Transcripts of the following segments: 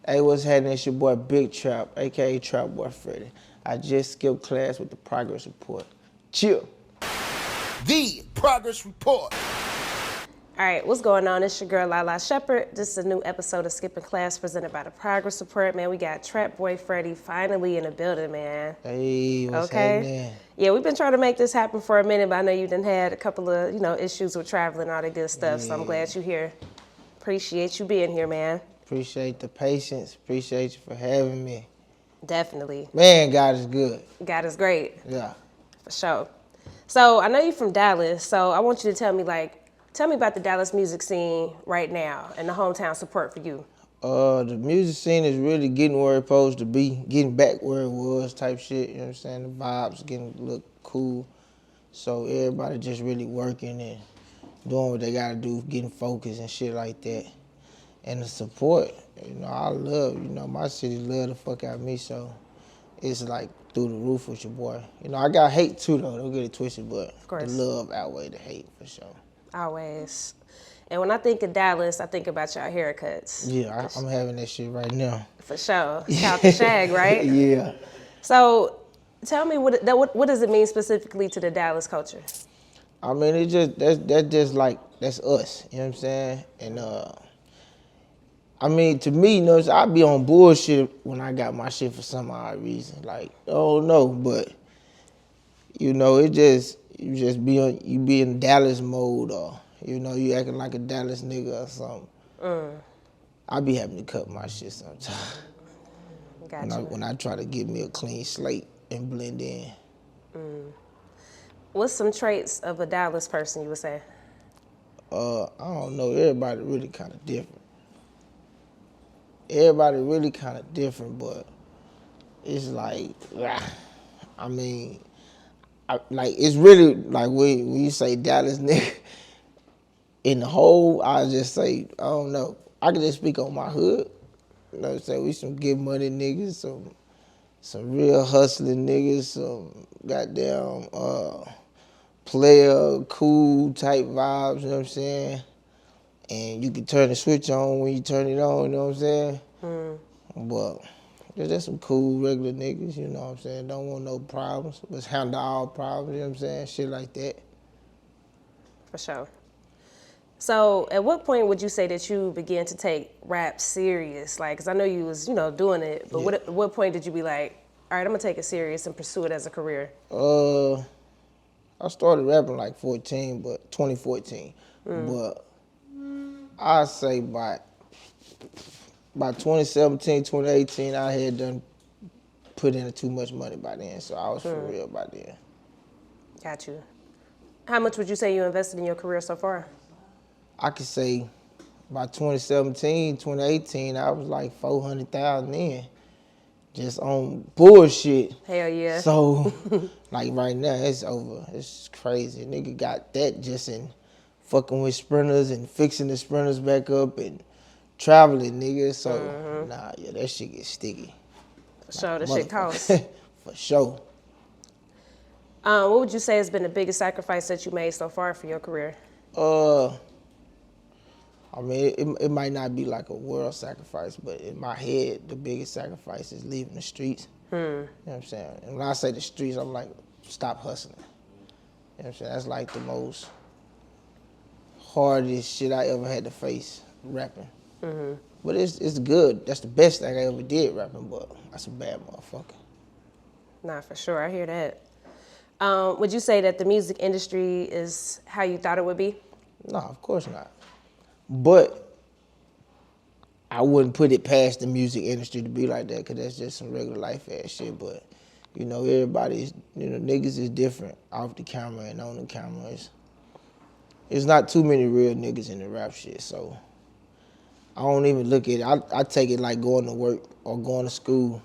Hey, what's happening? It's your boy Big Trap, aka Trapboy Freddy. I just skipped class with the progress report. Chill. The progress report. All right, what's going on? It's your girl Lala Shepherd. This is a new episode of Skipping Class presented by the Progress Report. Man, we got Trapboy Freddy finally in the building, man. Hey, what's happening? Yeah, we've been trying to make this happen for a minute, but I know you done had a couple of, issues with traveling and all that good stuff, so I'm glad you're here. Appreciate you being here, man. Appreciate the patience. Appreciate you for having me. Definitely. Man, God is good. God is great. Yeah. For sure. So I know you're from Dallas, so I want you to tell me about the Dallas music scene right now and the hometown support for you. The music scene is really getting where it's supposed to be, getting back where it was type shit, you know what I'm saying? The vibes getting look cool. So everybody just really working and doing what they gotta do, getting focused and shit like that. And the support, I love, my city love the fuck out of me, so it's like through the roof with your boy. I got hate too though, don't get it twisted, but the love outweigh the hate for sure. Always. And when I think of Dallas, I think about y'all haircuts. Yeah, I'm having that shit right now. For sure. Shout out to Shag, right? Yeah. So tell me, what does it mean specifically to the Dallas culture? I mean, that's us, you know what I'm saying? And I mean, to me, I be on bullshit when I got my shit for some odd reason. Like, oh no, but it just you be in Dallas mode, or you acting like a Dallas nigga or something. I be having to cut my shit sometimes. Gotcha. When I try to get me a clean slate and blend in. What's some traits of a Dallas person you would say? I don't know. Everybody really kind of different. Everybody really kind of different, but it's like, I mean, it's really like when you say Dallas nigga, in the whole, I just say, I don't know. I can just speak on my hood. You know what I'm saying? We some get money niggas, some real hustling niggas, some goddamn player, cool type vibes, you know what I'm saying? And you can turn the switch on when you turn it on, you know what I'm saying? But there's some cool regular niggas, you know what I'm saying? Don't want no problems. Let's handle all problems, you know what I'm saying? Shit like that. For sure. So at what point would you say that you began to take rap serious? Like, because I know you was, doing it, but Yeah. at what point did you be like, all right, I'm going to take it serious and pursue it as a career? I started rapping like 2014. But I say by 2017, 2018, I had done put in too much money by then, so I was for real by then. Got you. How much would you say you invested in your career so far? I could say by 2017, 2018, I was like 400,000 in, just on bullshit. Hell yeah. So, like right now, it's over. It's crazy. Nigga got that just in fucking with sprinters and fixing the sprinters back up and traveling, nigga. So, that shit get sticky. For sure, that shit costs. For sure. What would you say has been the biggest sacrifice that you made so far for your career? I mean, it might not be like a world sacrifice, but in my head, the biggest sacrifice is leaving the streets. You know what I'm saying? And when I say the streets, I'm like, stop hustling. You know what I'm saying? That's like the most hardest shit I ever had to face rapping. But it's good. That's the best thing I ever did rapping, but that's a bad motherfucker. Nah, for sure. I hear that. Would you say that the music industry is how you thought it would be? No, of course not. But I wouldn't put it past the music industry to be like that, because that's just some regular life ass shit. But, everybody's, niggas is different off the camera and on the camera. There's not too many real niggas in the rap shit, so I don't even look at it. I take it like going to work or going to school.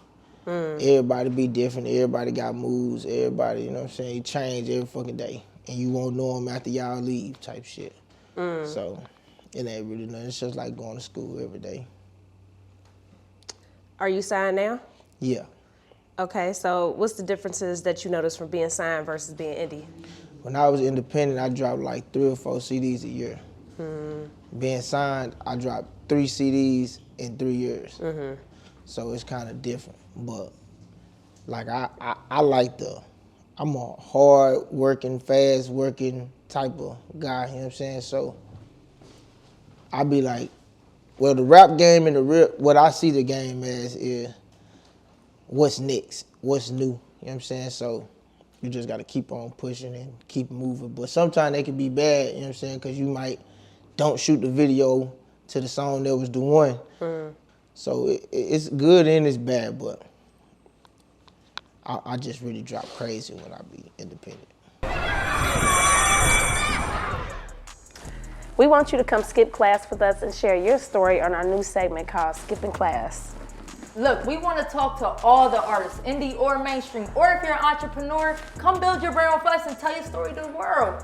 Everybody be different. Everybody got moves. Everybody, you know what I'm saying? You change every fucking day. And you won't know them after y'all leave type shit. So it ain't really nothing. It's just like going to school every day. Are you signed now? Yeah. Okay, so what's the differences that you notice from being signed versus being indie? When I was independent, I dropped like 3 or 4 CDs a year. Being signed, I dropped 3 CDs in 3 years. So it's kind of different. But like I like I'm a hard working, fast working type of guy, you know what I'm saying? So I be like, well, the rap game and what I see the game as is what's next, what's new, you know what I'm saying? So you just got to keep on pushing and keep moving. But sometimes they can be bad, you know what I'm saying? Because you might don't shoot the video to the song that was the one. So it's good and it's bad, but I just really drop crazy when I be independent. We want you to come skip class with us and share your story on our new segment called Skipping Class. Look, we want to talk to all the artists, indie or mainstream, or if you're an entrepreneur, come build your brand with us and tell your story to the world.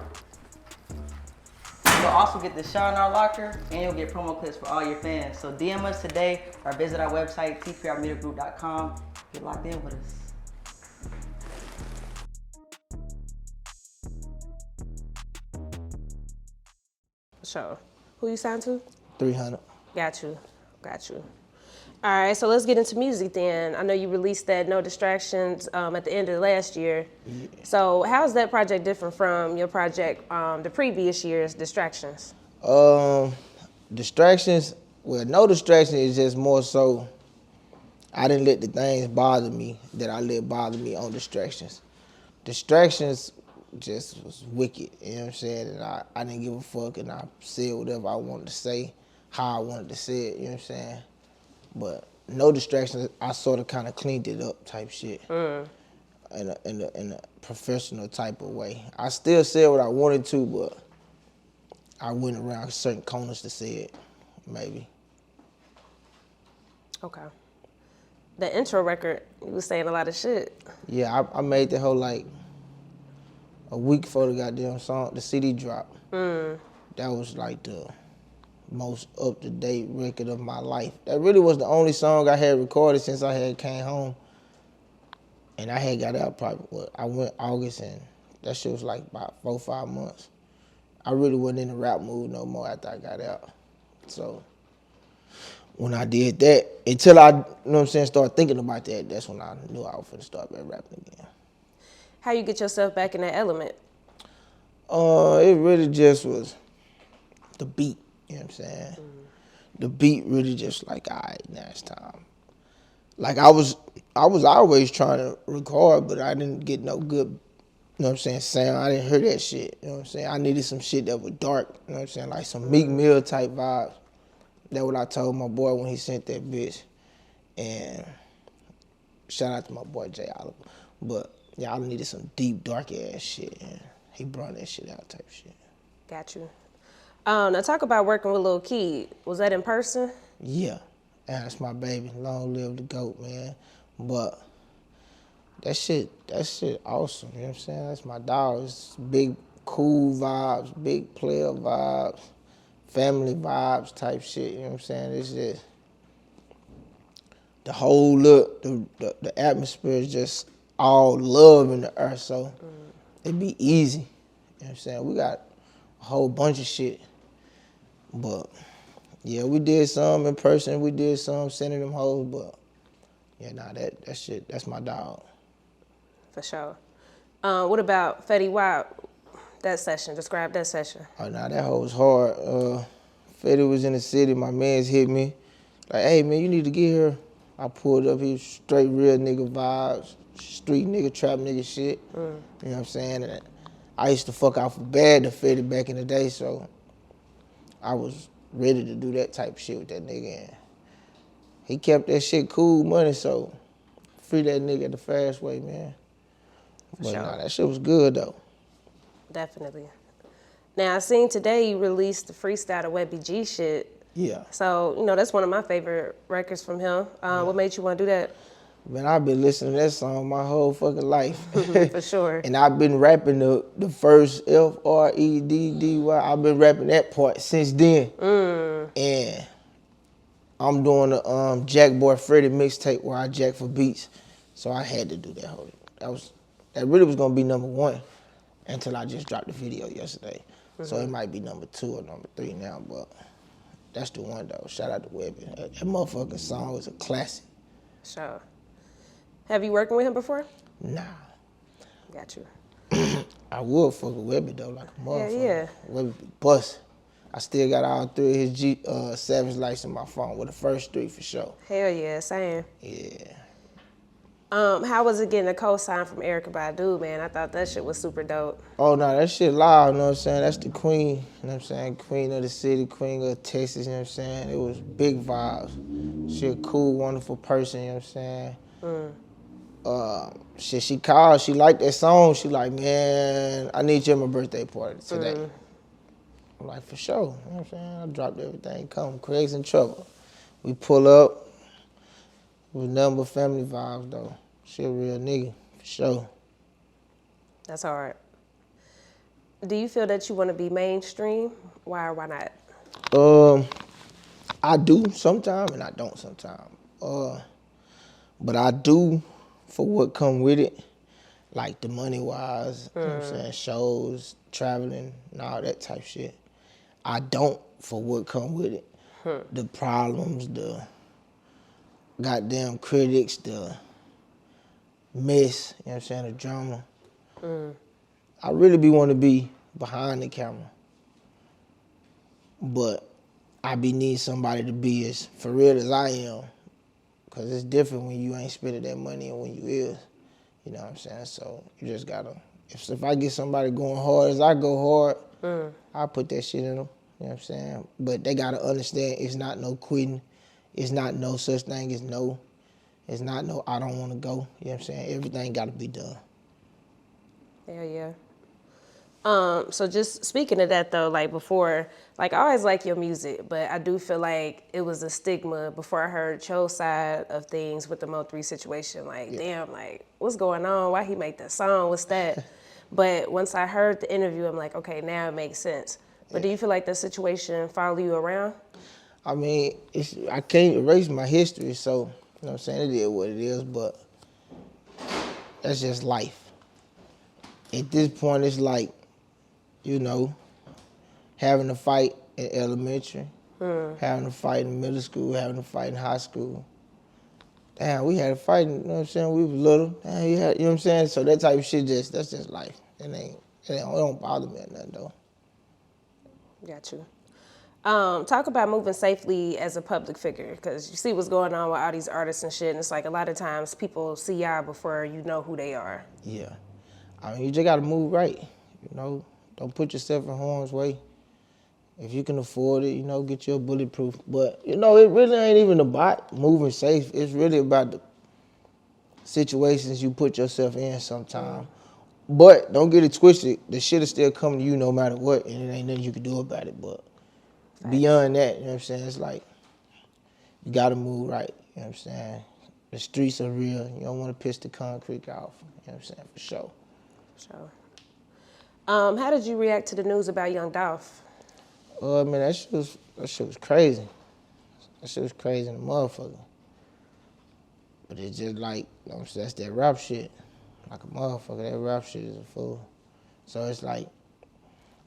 You'll also get the shot in our locker, and you'll get promo clips for all your fans. So DM us today or visit our website, tprmediagroup.com. Get locked in with us. Sure. Who you signed to? 300. Got you. All right, so let's get into music then. I know you released that No Distractions at the end of last year. Yeah. So how's that project different from your project the previous year's Distractions? Distractions, well, No Distractions is just more so I didn't let the things bother me that I let bother me on Distractions. Distractions just was wicked, you know what I'm saying? And I didn't give a fuck and I said whatever I wanted to say, how I wanted to say it, you know what I'm saying? But No Distractions, I sort of kind of cleaned it up type shit in a professional type of way. I still said what I wanted to, but I went around certain corners to say it, maybe. Okay. The intro record, you was saying a lot of shit. Yeah, I made the whole like a week before the goddamn song, the CD drop. That was like the most up-to-date record of my life. That really was the only song I had recorded since I had came home. And I had got out probably, I went August and that shit was like about 4 or 5 months. I really wasn't in the rap mood no more after I got out. So when I did that, until I, you know what I'm saying, started thinking about that, that's when I knew I was finna start back rapping again. How you get yourself back in that element? It really just was the beat, you know what I'm saying? The beat really just like, all right, now it's time. Like I was always trying to record, but I didn't get no good, you know what I'm saying, sound. I didn't hear that shit, you know what I'm saying? I needed some shit that was dark, you know what I'm saying, like some Meek Mill type vibes. That's what I told my boy when he sent that bitch. And shout out to my boy Jay Oliver. But yeah, I needed some deep, dark ass shit, and he brought that shit out type shit. Got you. Now talk about working with Lil Keed. Was that in person? Yeah, that's my baby. Long live the GOAT, man. But that shit awesome, you know what I'm saying? That's my dog. It's big, cool vibes, big player vibes, family vibes type shit, you know what I'm saying? It's just, the whole look, the atmosphere is just all love in the earth, so it'd be easy, you know what I'm saying? We got a whole bunch of shit, but yeah, we did some in person, we did some sending them hoes, but yeah, nah, that shit, that's my dog. For sure. What about Fetty Wap? That session, describe that session. Oh, nah, that hoe was hard. Fetty was in the city, my mans hit me, like, hey man, you need to get here. I pulled up, he was straight real nigga vibes, street nigga, trap nigga shit. You know what I'm saying? And I used to fuck out for bad to Fetty back in the day, so I was ready to do that type of shit with that nigga. And he kept that shit cool money, so free that nigga the fast way, man. But sure. nah, that shit was good though. Definitely. Now I seen today you released the freestyle to Webbie G shit. Yeah. So, you know, that's one of my favorite records from him. What made you want to do that? Man, I've been listening to that song my whole fucking life. For sure. And I've been rapping the first F-R-E-D-D-Y. I've been rapping that part since then. And I'm doing the Trapboy Freddy mixtape where I jack for beats. So I had to do that whole, that really was gonna be #1 until I just dropped the video yesterday. So it might be #2 or #3 now, but That's the one though. Shout out to Webbie. That motherfucking song was a classic. So, have you working with him before? Nah. Got you. I would fuck with Webbie though, like a motherfucker. Yeah. Webbie be bust. I still got all 3 of his Savage Lights in my phone, with the first 3 for sure. Hell yeah, same. Yeah. How was it getting a co-sign from Erykah Badu, man? I thought that shit was super dope. Oh no, that shit loud, you know what I'm saying? That's the queen, you know what I'm saying? Queen of the city, queen of Texas, you know what I'm saying? It was big vibes. She a cool, wonderful person, you know what I'm saying? Shit, she called, she liked that song. She like, man, I need you at my birthday party today. I'm like, for sure, you know what I'm saying? I dropped everything, come, Craig's in trouble. We pull up, it was nothing but family vibes though. She a real nigga, for sure. That's hard. Do you feel that you want to be mainstream? Why or why not? I do sometimes and I don't sometimes. But I do for what come with it, like the money wise, you know what I'm saying, shows, traveling, and all that type shit. I don't for what come with it. The problems, the goddamn critics, the mess, you know what I'm saying, the drama. I really be want to be behind the camera. But I be need somebody to be as for real as I am. Cause it's different when you ain't spending that money and when you is. You know what I'm saying? So you just gotta, if I get somebody going hard as I go hard, I put that shit in them. You know what I'm saying? But they gotta understand it's not no quitting. It's not no such thing as no. It's not no I don't wanna go. You know what I'm saying? Everything gotta be done. Hell yeah. So just speaking of that though, like before, like I always like your music, but I do feel like it was a stigma before I heard your side of things with the Mo3 situation. Like, damn, like what's going on? Why he make that song? What's that? But once I heard the interview, I'm like, okay, now it makes sense. But do you feel like the situation follow you around? I mean, I can't erase my history, so you know what I'm saying? It is what it is, but that's just life. At this point, it's like, you know, having a fight in elementary, having a fight in middle school, having a fight in high school. Damn, we had a fight, you know what I'm saying? We was little. Damn, you know what I'm saying? So that type of shit, that's just life. It don't bother me or nothing, though. Got you. Talk about moving safely as a public figure, because you see what's going on with all these artists and shit, and it's like a lot of times people see y'all before you know who they are. Yeah. I mean, you just gotta move right, you know? Don't put yourself in harm's way. If you can afford it, you know, get you a bulletproof. But, you know, it really ain't even about moving safe. It's really about the situations you put yourself in sometimes. But don't get it twisted. The shit is still coming to you no matter what, and it ain't nothing you can do about it. But beyond that, you know what I'm saying, it's like you gotta move right, you know what I'm saying? The streets are real. You don't want to piss the concrete off, you know what I'm saying, for sure. So, how did you react to the news about Young Dolph? Man, that shit was crazy. That shit was crazy in the motherfucker. But it's just like, you know what I'm saying, that's that rap shit. Like a motherfucker, that rap shit is a fool. So it's like,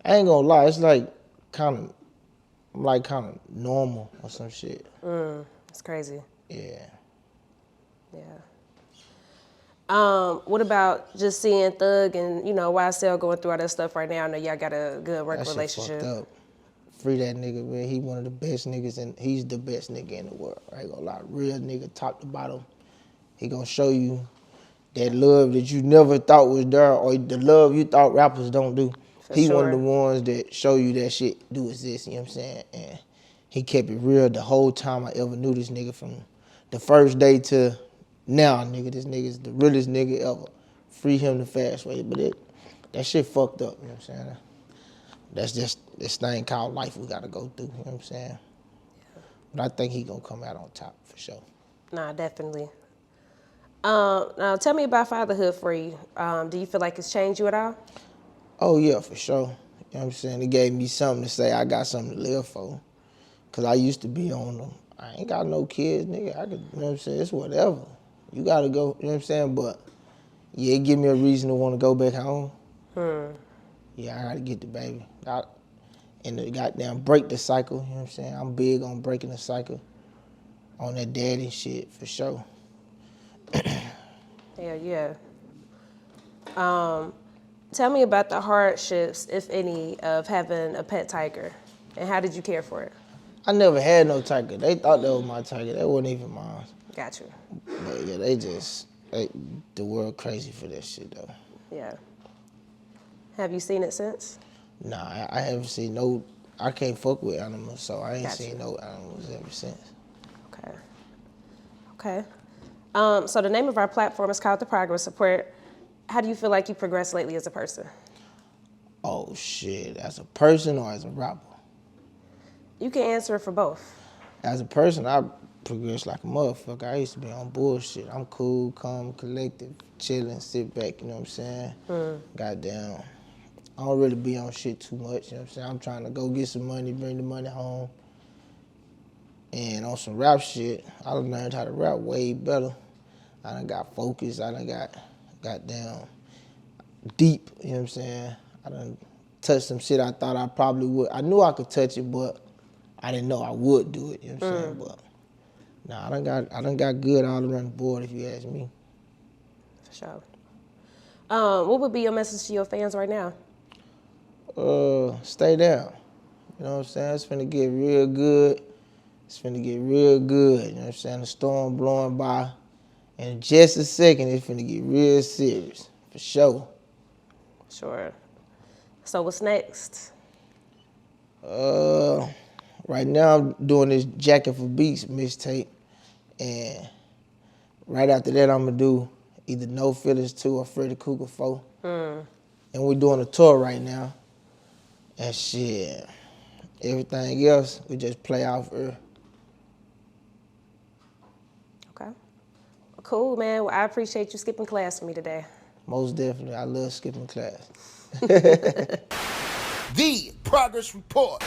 I ain't gonna lie, it's like kind of normal or some shit. It's crazy. Yeah. Yeah. What about just seeing Thug and, you know, YSL going through all that stuff right now? I know y'all got a good work That shit relationship. fucked up. Free that nigga, man. He one of the best niggas, and he's the best nigga in the world. I ain't gonna lie. Real nigga, top to bottom. He gonna show you that love that you never thought was there, or the love you thought rappers don't do. He one of the ones that show you that shit do exist, you know what I'm saying? And he kept it real the whole time I ever knew this nigga, from the first day to now, nigga. This nigga's the realest nigga ever. Free him the fast way, but that shit fucked up, you know what I'm saying? That's just this thing called life we gotta go through, you know what I'm saying? Yeah. But I think he gonna come out on top for sure. Nah, definitely. Now tell me about fatherhood for you. Do you feel like it's changed you at all? Oh yeah, for sure. You know what I'm saying? It gave me something to say I got something to live for. Cause I used to be on them. I ain't got no kids, nigga. I could, you know what I'm saying? It's whatever. You gotta go, you know what I'm saying? But yeah, it give me a reason to wanna go back home. Yeah, I gotta get the baby. and to goddamn break the cycle, you know what I'm saying? I'm big on breaking the cycle, on that daddy shit, for sure. Hell yeah. Tell me about the hardships, if any, of having a pet tiger, and how did you care for it? I never had no tiger. They thought that was my tiger. That wasn't even mine. Got you. But yeah, the world crazy for that shit though. Yeah. Have you seen it since? Nah, I haven't seen no, I can't fuck with animals, so I ain't Gotcha. seen no animals ever since. Okay. Okay. So the name of our platform is called The Progress Report. How do you feel like you progressed lately as a person? Oh shit, as a person or as a rapper? You can answer it for both. As a person, I progressed like a motherfucker. I used to be on bullshit. I'm cool, calm, collective, chilling, sit back, you know what I'm saying? Goddamn. I don't really be on shit too much, you know what I'm saying? I'm trying to go get some money, bring the money home. And on some rap shit, I done learned how to rap way better. I done got focused, I done got goddamn deep, you know what I'm saying? I done touched some shit I thought I probably would. I knew I could touch it, but I didn't know I would do it, you know what I'm saying? But nah, I done got good all around the board, if you ask me. For sure. What would be your message to your fans right now? Stay down. You know what I'm saying? It's finna get real good. It's finna get real good, you know what I'm saying? The storm blowing by. And in just a second, it's finna get real serious, for sure. Sure. So what's next? Right now I'm doing this Jacket for Beats mixtape. And right after that, I'm gonna do either No Feelings 2 or Freddy Cougar 4. And we're doing a tour right now. And shit, everything else, we just play off earth. Okay. Cool, man. Well, I appreciate you skipping class for me today. Most definitely, I love skipping class. The Progress Report.